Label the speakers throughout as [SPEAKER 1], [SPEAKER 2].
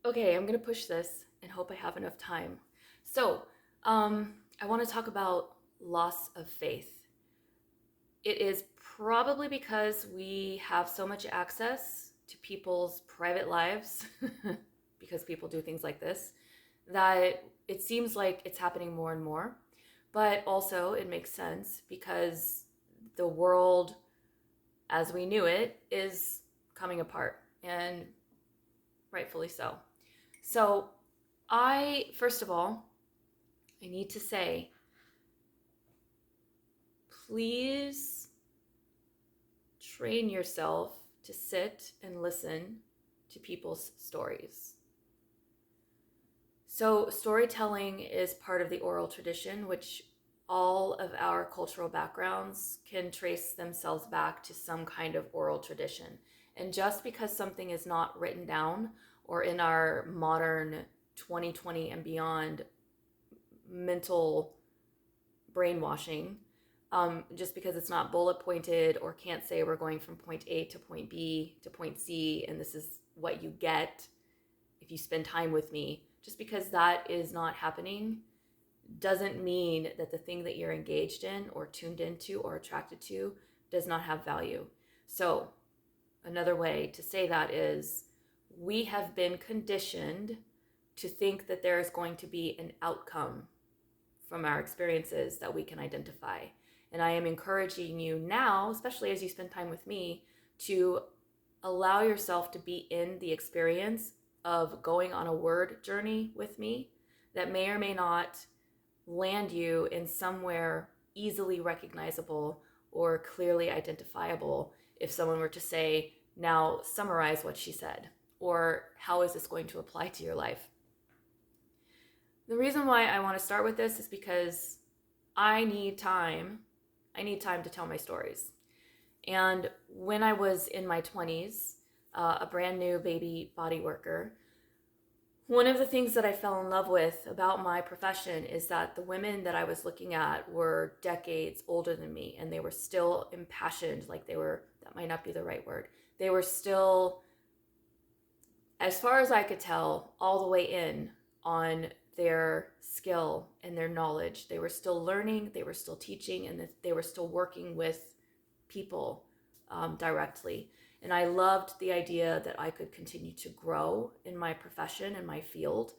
[SPEAKER 1] Okay, I'm gonna push this and hope I have enough time. So, I want to talk about loss of faith. It is probably because we have so much access to people's private lives, because people do things like this, that it seems like it's happening more and more. But also, it makes sense because the world as we knew it is coming apart, and rightfully so. So, first of all, I need to say, please train yourself to sit and listen to people's stories. So, storytelling is part of the oral tradition, which all of our cultural backgrounds can trace themselves back to some kind of oral tradition. And just because something is not written down or in our modern 2020 and beyond mental brainwashing, just because it's not bullet pointed or can't say we're going from point A to point B to point C and this is what you get if you spend time with me, just because that is not happening doesn't mean that the thing that you're engaged in or tuned into or attracted to does not have value. So, another way to say that is we have been conditioned to think that there is going to be an outcome from our experiences that we can identify. And I am encouraging you now, especially as you spend time with me, to allow yourself to be in the experience of going on a word journey with me that may or may not land you in somewhere easily recognizable or clearly identifiable if someone were to say, now summarize what she said, or how is this going to apply to your life? The reason why I want to start with this is because I need time. I need time to tell my stories. And when I was in my 20s, a brand new baby body worker, one of the things that I fell in love with about my profession is that the women that I was looking at were decades older than me, and they were still impassioned, like they were, that might not be the right word. They were still, as far as I could tell, all the way in on their skill and their knowledge. They were still learning, they were still teaching, and they were still working with people directly. And I loved the idea that I could continue to grow in my profession and my field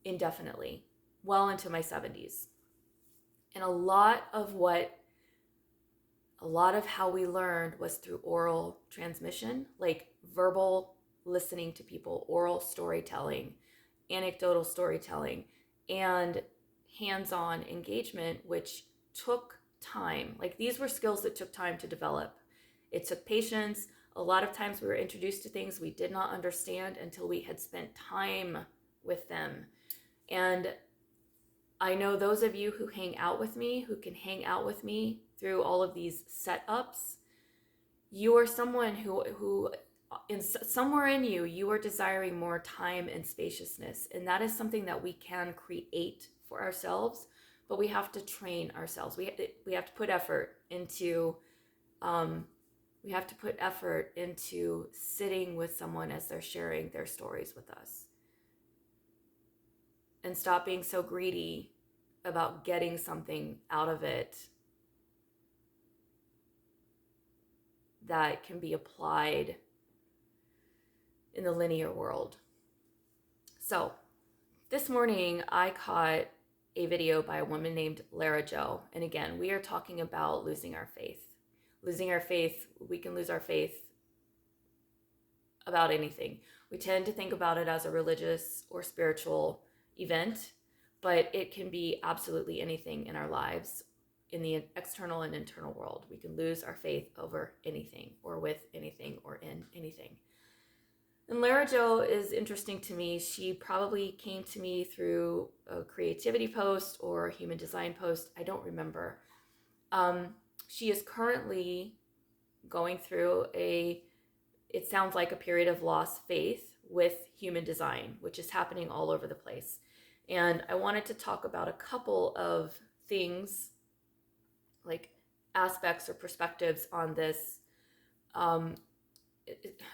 [SPEAKER 1] indefinitely, well into my 70s. And a lot of how we learned was through oral transmission, like verbal listening to people, oral storytelling, anecdotal storytelling, and hands on engagement, which took time. Like these were skills that took time to develop. It took patience. A lot of times we were introduced to things we did not understand until we had spent time with them. And I know those of you who hang out with me, who can hang out with me through all of these setups, you are someone who in somewhere in you, you are desiring more time and spaciousness, and that is something that we can create for ourselves, but we have to train ourselves. We have to put effort into um, we have to put effort into sitting with someone as they're sharing their stories with us, and stop being so greedy about getting something out of it that can be applied in the linear world. So, this morning I caught a video by a woman named Lara Joe. And again, we are talking about losing our faith. Losing our faith, we can lose our faith about anything. We tend to think about it as a religious or spiritual event, but it can be absolutely anything in our lives, in the external and internal world. We can lose our faith over anything, or with anything, or in anything. And Lara Jo is interesting to me. She probably came to me through a creativity post or a human design post. I don't remember. She is currently going through it sounds like a period of lost faith with human design, which is happening all over the place. And I wanted to talk about a couple of things, like aspects or perspectives on this.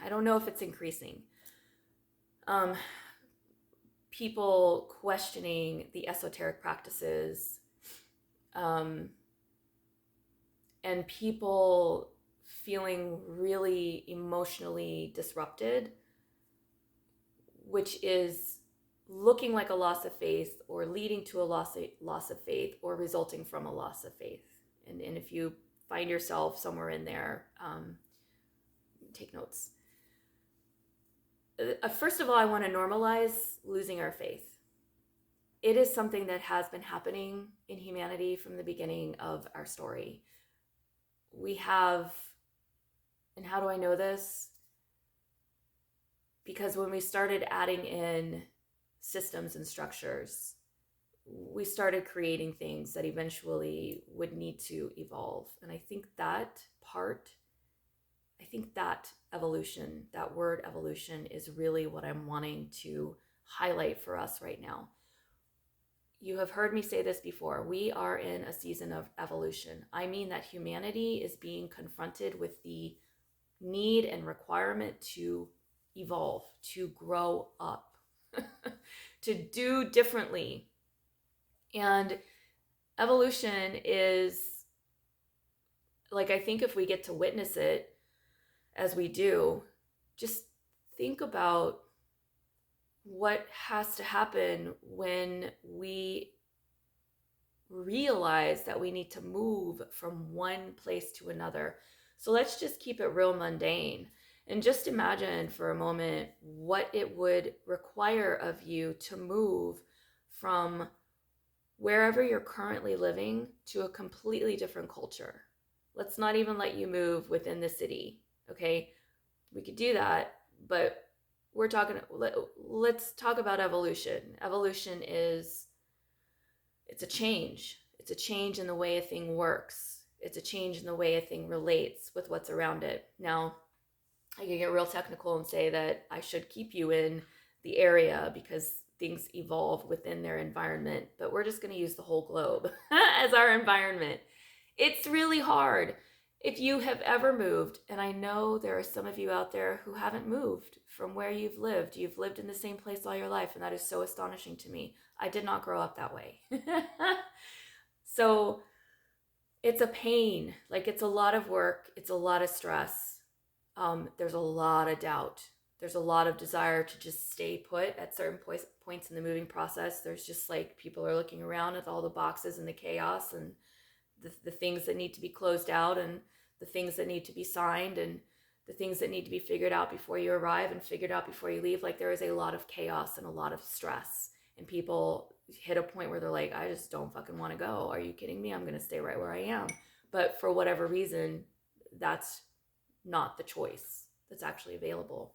[SPEAKER 1] I don't know if it's increasing. Um, People questioning the esoteric practices, um, and people feeling really emotionally disrupted, which is looking like a loss of faith or leading to a loss of faith or resulting from a loss of faith. And if you find yourself somewhere in there, take notes. First of all, I want to normalize losing our faith. It is something that has been happening in humanity from the beginning of our story. We have, and how do I know this? Because when we started adding in systems and structures, we started creating things that eventually would need to evolve. And I think that evolution, that word evolution, is really what I'm wanting to highlight for us right now. You have heard me say this before. We are in a season of evolution. I mean that humanity is being confronted with the need and requirement to evolve, to grow up, to do differently. And evolution is, like, I think if we get to witness it as we do, just think about what has to happen when we realize that we need to move from one place to another. So let's just keep it real mundane and just imagine for a moment what it would require of you to move from wherever you're currently living to a completely different culture. Let's not even let you move within the city, okay? We could do that, but let's talk about evolution. Evolution is, it's a change. It's a change in the way a thing works. It's a change in the way a thing relates with what's around it. Now, I can get real technical and say that I should keep you in the area because things evolve within their environment, but we're just going to use the whole globe as our environment. It's really hard. If you have ever moved, and I know there are some of you out there who haven't moved from where you've lived in the same place all your life, and that is so astonishing to me. I did not grow up that way. So it's a pain. Like, it's a lot of work. It's a lot of stress. There's a lot of doubt. There's a lot of desire to just stay put at certain points in the moving process. There's just like people are looking around at all the boxes and the chaos and the things that need to be closed out and the things that need to be signed and the things that need to be figured out before you arrive and figured out before you leave. Like, there is a lot of chaos and a lot of stress, and people hit a point where they're like, I just don't fucking want to go. Are you kidding me? I'm going to stay right where I am. But for whatever reason, that's not the choice that's actually available.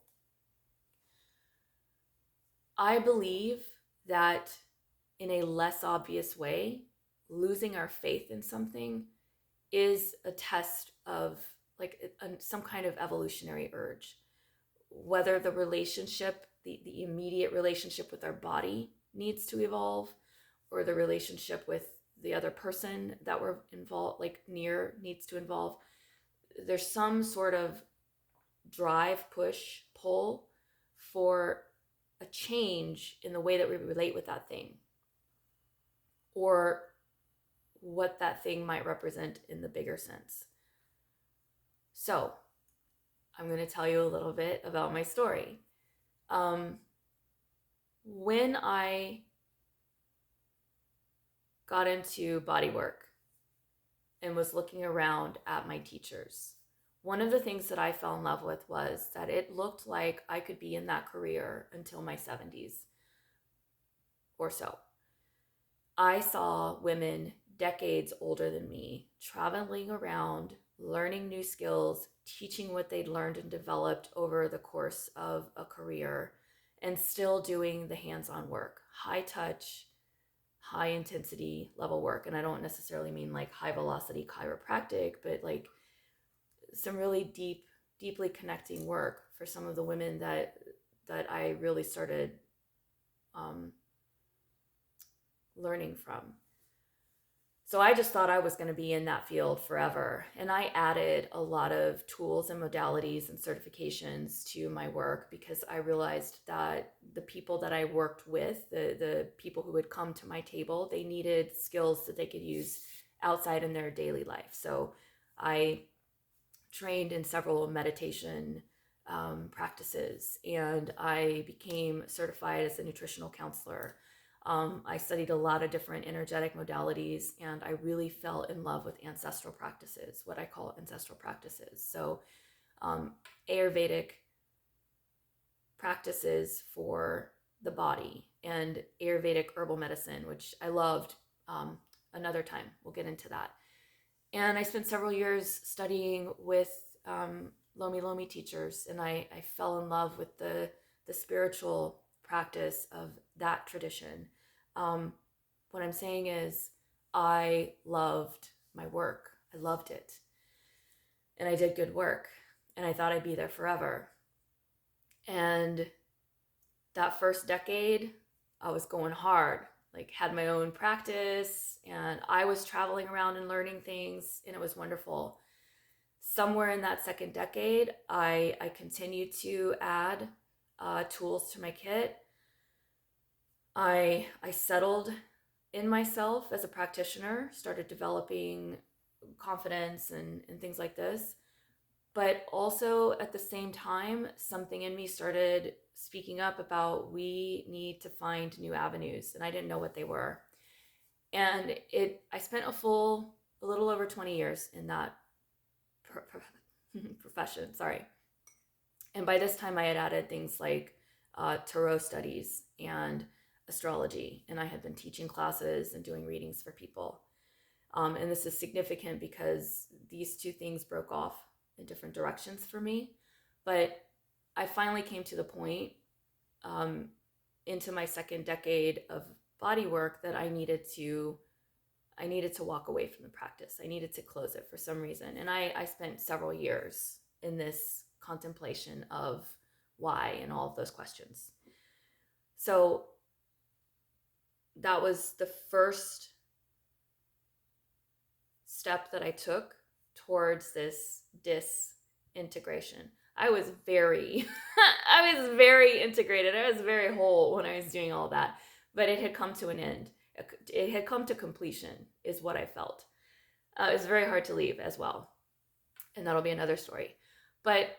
[SPEAKER 1] I believe that in a less obvious way, losing our faith in something is a test of like some kind of evolutionary urge. Whether the relationship, the immediate relationship with our body needs to evolve, or the relationship with the other person that we're involved, like near, needs to evolve. There's some sort of drive, push, pull for a change in the way that we relate with that thing, or what that thing might represent in the bigger sense. So I'm going to tell you a little bit about my story. When I got into body work and was looking around at my teachers, one of the things that I fell in love with was that it looked like I could be in that career until my 70s or so. I saw women decades older than me traveling around, learning new skills, teaching what they'd learned and developed over the course of a career, and still doing the hands-on work, high touch, high intensity level work. And I don't necessarily mean like high velocity chiropractic, but like some really deeply connecting work for some of the women that I really started learning from. So I just thought I was going to be in that field forever. And I added a lot of tools and modalities and certifications to my work because I realized that the people that I worked with, the people who would come to my table, they needed skills that they could use outside in their daily life. So I trained in several meditation practices, and I became certified as a nutritional counselor. I studied a lot of different energetic modalities, and I really fell in love with ancestral practices, what I call ancestral practices. So, Ayurvedic practices for the body and Ayurvedic herbal medicine, which I loved. Another time, we'll get into that. And I spent several years studying with Lomi Lomi teachers, and I fell in love with the spiritual practice of that tradition. What I'm saying is, I loved my work. I loved it. And I did good work. And I thought I'd be there forever. And that first decade, I was going hard, like had my own practice, and I was traveling around and learning things, and it was wonderful. Somewhere in that second decade, I continued to add tools to my kit. I settled in myself as a practitioner, started developing confidence and things like this. But also at the same time, something in me started speaking up about we need to find new avenues, and I didn't know what they were. And I spent a little over 20 years in that profession, sorry. And by this time I had added things like tarot studies and astrology, and I had been teaching classes and doing readings for people. And this is significant because these two things broke off in different directions for me. But I finally came to the point into my second decade of body work that I needed to walk away from the practice. I needed to close it for some reason. And I spent several years in this contemplation of why and all of those questions. So that was the first step that I took towards this disintegration. I was very integrated. I was very whole when I was doing all that, but it had come to an end. It had come to completion is what I felt. It was very hard to leave as well. And that'll be another story. But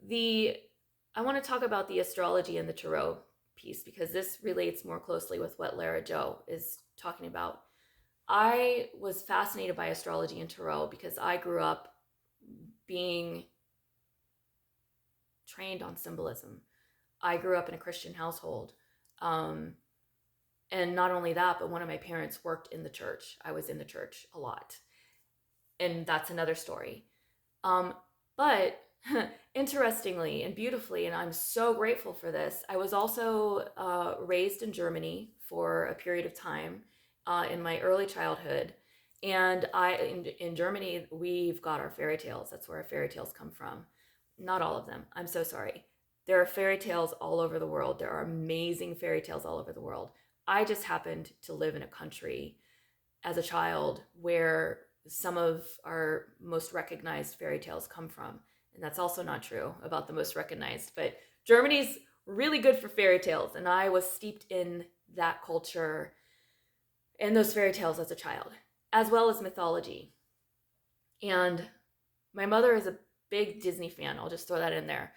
[SPEAKER 1] I want to talk about the astrology and the tarot piece because this relates more closely with what Lara Jo is talking about. I was fascinated by astrology and tarot because I grew up being trained on symbolism. I grew up in a Christian household. And not only that, but one of my parents worked in the church. I was in the church a lot. And that's another story. But interestingly and beautifully, and I'm so grateful for this, I was also raised in Germany for a period of time in my early childhood. And in Germany, we've got our fairy tales. That's where our fairy tales come from. Not all of them. I'm so sorry. There are fairy tales all over the world. There are amazing fairy tales all over the world. I just happened to live in a country as a child where some of our most recognized fairy tales come from. And that's also not true about the most recognized. But Germany's really good for fairy tales. And I was steeped in that culture and those fairy tales as a child, as well as mythology. And my mother is a big Disney fan. I'll just throw that in there.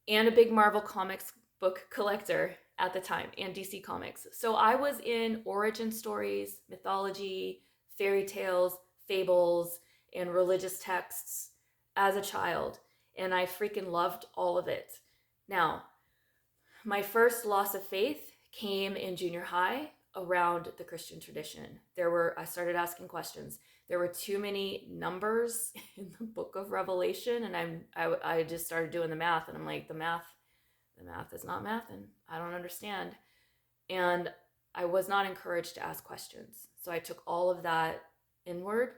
[SPEAKER 1] And a big Marvel Comics book collector at the time, and DC Comics. So I was in origin stories, mythology, fairy tales, fables, and religious texts as a child. And I freaking loved all of it. Now, my first loss of faith came in junior high around the Christian tradition. I started asking questions. There were too many numbers in the book of Revelation, and I just started doing the math, and I'm like, the math is not math, and I don't understand. And I was not encouraged to ask questions. So I took all of that inward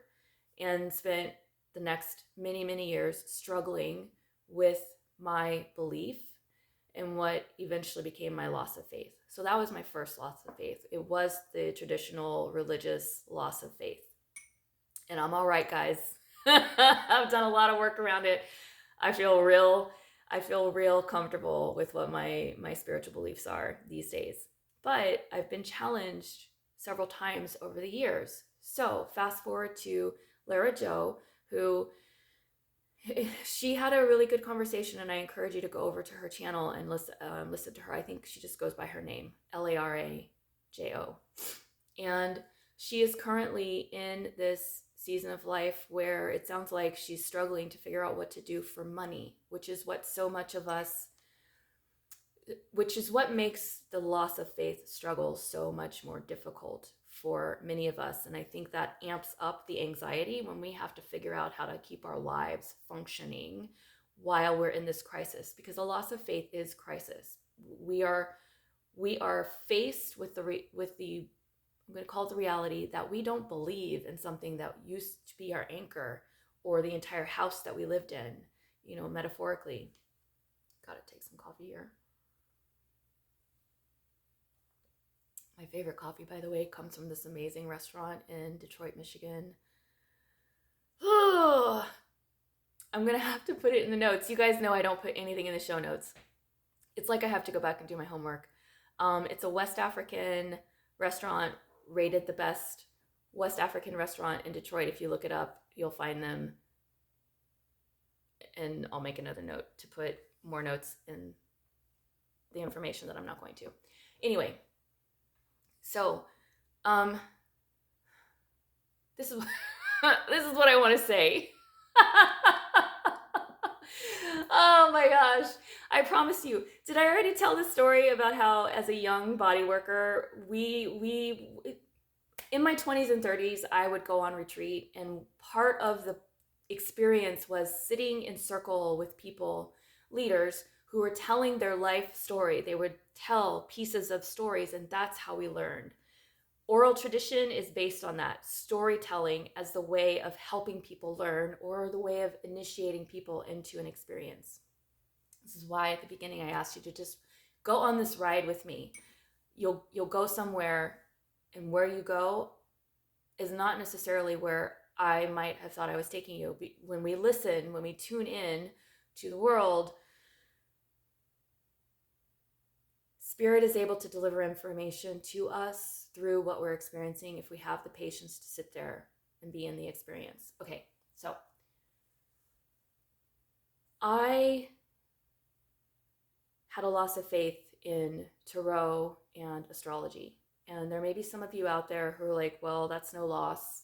[SPEAKER 1] and spent the next many, many years struggling with my belief and what eventually became my loss of faith. So that was my first loss of faith. It was the traditional religious loss of faith. And I'm all right, guys. I've done a lot of work around it. I feel real I feel real comfortable with what my spiritual beliefs are these days. But I've been challenged several times over the years. So, fast forward to Lara Joe, who she had a really good conversation, and I encourage you to go over to her channel and listen to her. I think she just goes by her name, Larajo. And she is currently in this season of life where it sounds like she's struggling to figure out what to do for money, which is what so much of us, which is what makes the loss of faith struggle so much more difficult for many of us. And I think that amps up the anxiety when we have to figure out how to keep our lives functioning while we're in this crisis, because the loss of faith is crisis. We are faced with the I'm going to call it the reality that we don't believe in something that used to be our anchor, or the entire house that we lived in, metaphorically. Gotta take some coffee here. My favorite coffee, by the way, comes from this amazing restaurant in Detroit, Michigan. I'm going to have to put it in the notes. You guys know I don't put anything in the show notes. It's like I have to go back and do my homework. It's a West African restaurant, rated the best West African restaurant in Detroit. If you look it up, you'll find them. And I'll make another note to put more notes in the information that I'm not going to. Anyway, so this is this is what I want to say. Oh my gosh. I promise you. Did I already tell the story about how as a young body worker, we in my 20s and 30s, I would go on retreat, and part of the experience was sitting in circle with people, leaders who were telling their life story. They would tell pieces of stories, and that's how we learned. Oral tradition is based on that, storytelling as the way of helping people learn, or the way of initiating people into an experience. This is why at the beginning I asked you to just go on this ride with me. You'll go somewhere, and where you go is not necessarily where I might have thought I was taking you. When we listen, when we tune in to the world, Spirit is able to deliver information to us through what we're experiencing if we have the patience to sit there and be in the experience. Okay, so I had a loss of faith in tarot and astrology. And there may be some of you out there who are like, well, that's no loss.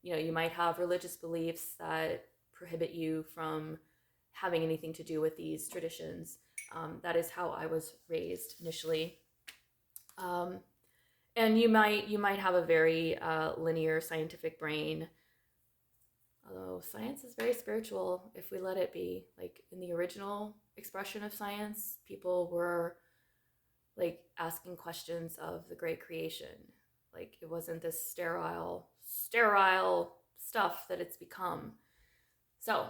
[SPEAKER 1] You might have religious beliefs that prohibit you from having anything to do with these traditions. That is how I was raised initially. And you might have a very linear scientific brain, although science is very spiritual if we let it be. Like in the original expression of science, people were like asking questions of the great creation. Like it wasn't this sterile stuff that it's become. So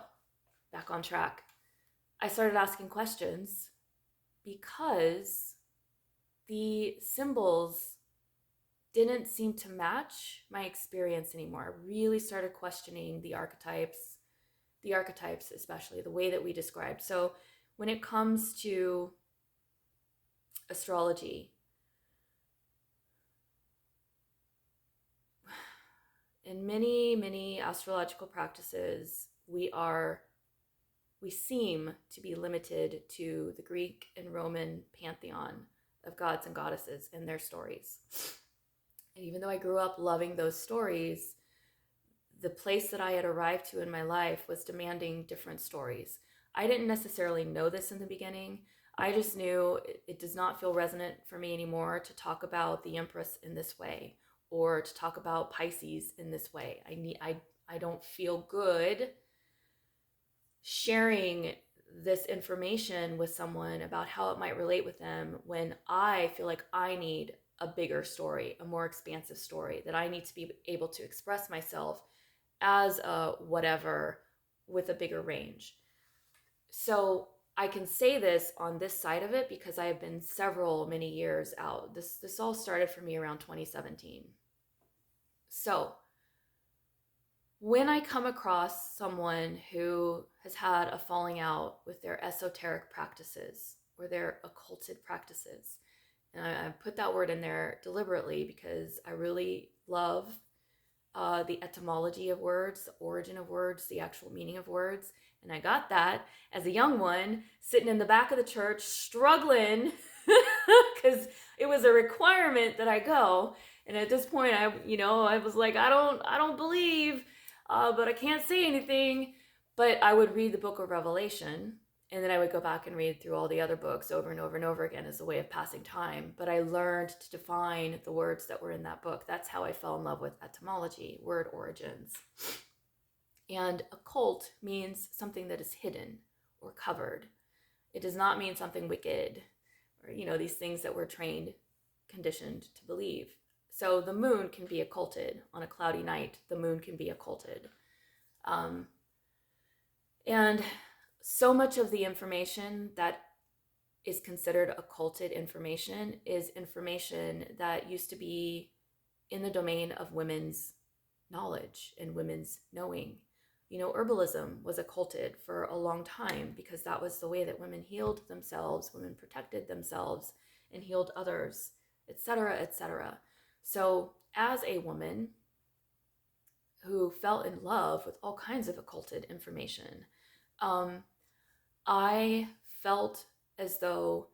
[SPEAKER 1] back on track. I started asking questions because the symbols didn't seem to match my experience anymore. I really started questioning the archetypes especially, the way that we described. So when it comes to astrology, in many astrological practices, we seem to be limited to the Greek and Roman pantheon of gods and goddesses and their stories. And even though I grew up loving those stories, the place that I had arrived to in my life was demanding different stories. I didn't necessarily know this in the beginning. I just knew it does not feel resonant for me anymore to talk about the Empress in this way, or to talk about Pisces in this way. I don't feel good sharing this information with someone about how it might relate with them when I feel like I need a bigger story, a more expansive story, that I need to be able to express myself as a whatever with a bigger range. So I can say this on this side of it because I have been many years out. This all started for me around 2017. So when I come across someone who has had a falling out with their esoteric practices or their occulted practices, and I put that word in there deliberately because I really love the etymology of words, the origin of words, the actual meaning of words. And I got that as a young one, sitting in the back of the church, struggling because it was a requirement that I go. And at this point, I was like, I don't believe, but I can't say anything. But I would read the book of Revelation, and then I would go back and read through all the other books over and over and over again as a way of passing time. But I learned to define the words that were in that book. That's how I fell in love with etymology, word origins. And occult means something that is hidden or covered. It does not mean something wicked or, these things that we're trained, conditioned to believe. So the moon can be occulted on a cloudy night. The moon can be occulted. And so much of the information that is considered occulted information is information that used to be in the domain of women's knowledge and women's knowing. Herbalism was occulted for a long time because that was the way that women healed themselves, women protected themselves and healed others, etc., etc. So as a woman who fell in love with all kinds of occulted information, I felt as though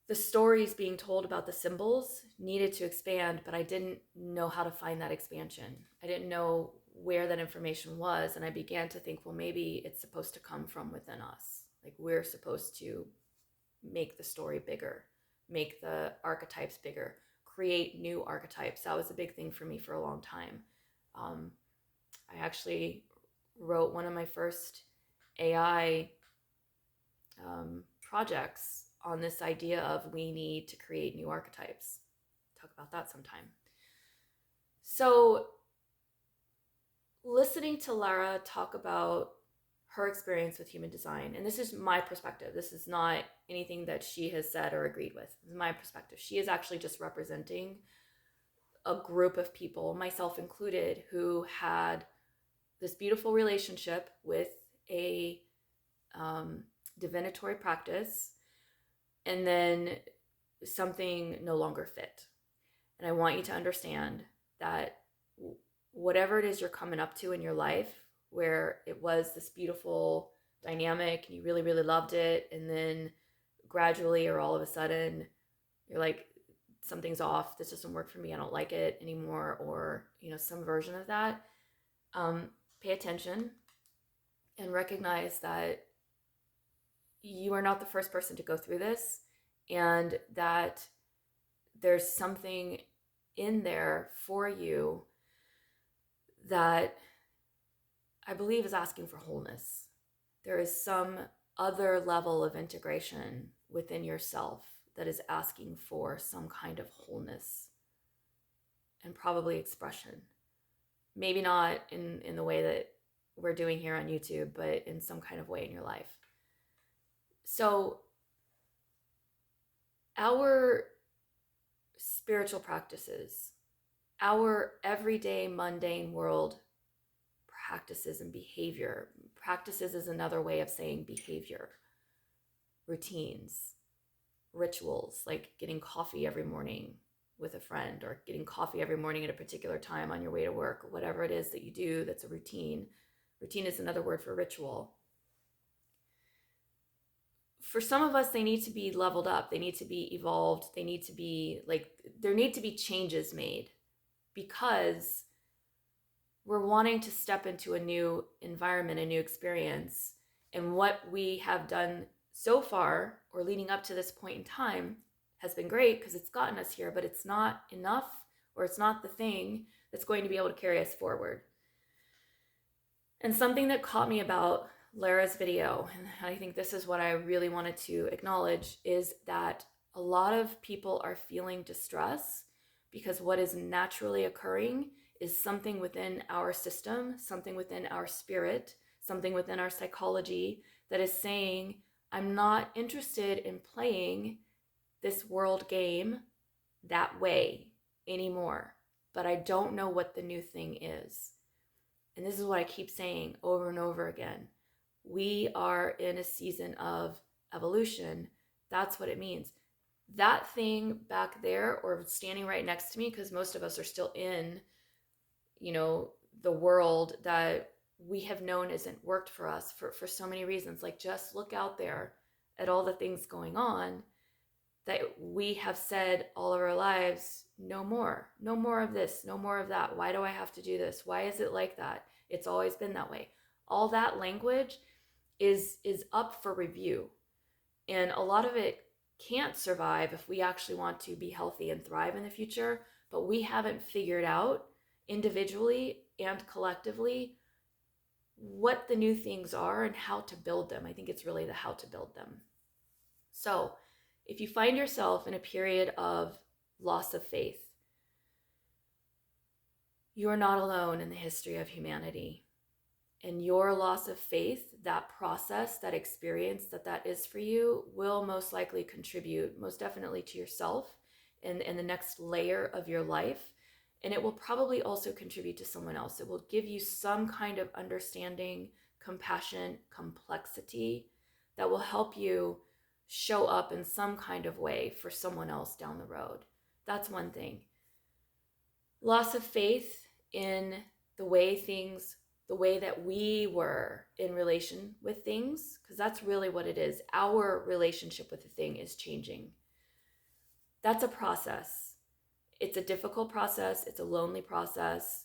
[SPEAKER 1] the stories being told about the symbols needed to expand, but I didn't know how to find that expansion. I didn't know where that information was, and I began to think, well, maybe it's supposed to come from within us. Like, we're supposed to make the story bigger, make the archetypes bigger, create new archetypes. That was a big thing for me for a long time. I actually wrote one of my first AI projects on this idea of we need to create new archetypes. Talk about that sometime. So listening to Lara talk about her experience with human design, and this is my perspective. This is not anything that she has said or agreed with. This is my perspective. She is actually just representing a group of people, myself included, who had this beautiful relationship with a divinatory practice, and then something no longer fit. And I want you to understand that whatever it is you're coming up to in your life, where it was this beautiful dynamic and you really, really loved it, and then gradually or all of a sudden you're like, something's off, this doesn't work for me, I don't like it anymore, or some version of that, pay attention and recognize that you are not the first person to go through this, and that there's something in there for you that I believe is asking for wholeness. There is some other level of integration within yourself that is asking for some kind of wholeness and probably expression. Maybe not in the way that we're doing here on YouTube, but in some kind of way in your life. So our spiritual practices, our everyday mundane world practices and behavior. Practices is another way of saying behavior. Routines, rituals, like getting coffee every morning with a friend, or getting coffee every morning at a particular time on your way to work, or whatever it is that you do that's a routine. Routine is another word for ritual. For some of us, they need to be leveled up. They need to be evolved. They need to be there need to be changes made, because we're wanting to step into a new environment, a new experience. And what we have done so far, or leading up to this point in time, has been great because it's gotten us here, but it's not enough, or it's not the thing that's going to be able to carry us forward. And something that caught me about Lara's video, and I think this is what I really wanted to acknowledge, is that a lot of people are feeling distress because what is naturally occurring is something within our system, something within our spirit, something within our psychology that is saying, I'm not interested in playing this world game that way anymore, but I don't know what the new thing is. And this is what I keep saying over and over again. We are in a season of evolution. That's what it means. That thing back there or standing right next to me, because most of us are still in, the world that we have known isn't worked for us for so many reasons. Like, just look out there at all the things going on that we have said all of our lives, no more, no more of this, no more of that. Why do I have to do this? Why is it like that? It's always been that way. All that language is up for review. And a lot of it can't survive if we actually want to be healthy and thrive in the future, but we haven't figured out individually and collectively what the new things are and how to build them. I think it's really the how to build them. So, if you find yourself in a period of loss of faith, you are not alone in the history of humanity. And your loss of faith, that process, that experience that is for you, will most likely contribute most definitely to yourself in the next layer of your life. And it will probably also contribute to someone else. It will give you some kind of understanding, compassion, complexity that will help you show up in some kind of way for someone else down the road. That's one thing. Loss of faith in the way that we were in relation with things, because that's really what it is. Our relationship with the thing is changing. That's a process. It's a difficult process. It's a lonely process,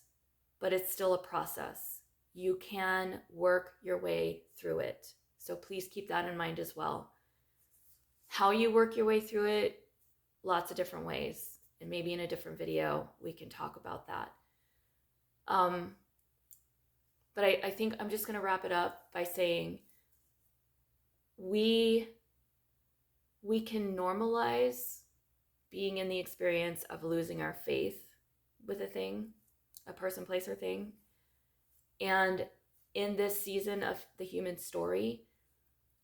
[SPEAKER 1] but it's still a process. You can work your way through it. So please keep that in mind as well. How you work your way through it, lots of different ways. And maybe in a different video, we can talk about that. But I think I'm just going to wrap it up by saying we can normalize being in the experience of losing our faith with a thing, a person, place, or thing. And in this season of the human story,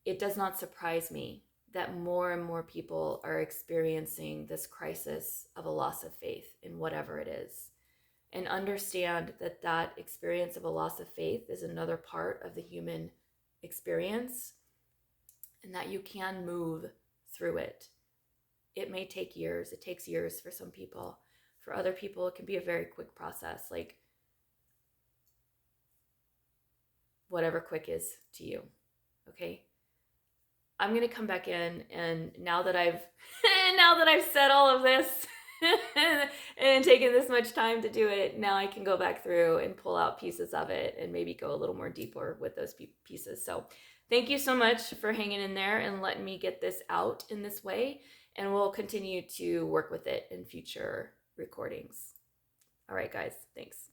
[SPEAKER 1] it does not surprise me that more and more people are experiencing this crisis of a loss of faith in whatever it is. And understand that experience of a loss of faith is another part of the human experience, and that you can move through it. It may take years. It takes years for some people. For other people, it can be a very quick process, like whatever quick is to you. Okay? I'm going to come back in, and now that I've said all of this and taken this much time to do it, now I can go back through and pull out pieces of it and maybe go a little more deeper with those pieces. So thank you so much for hanging in there and letting me get this out in this way. And we'll continue to work with it in future recordings. All right, guys, thanks.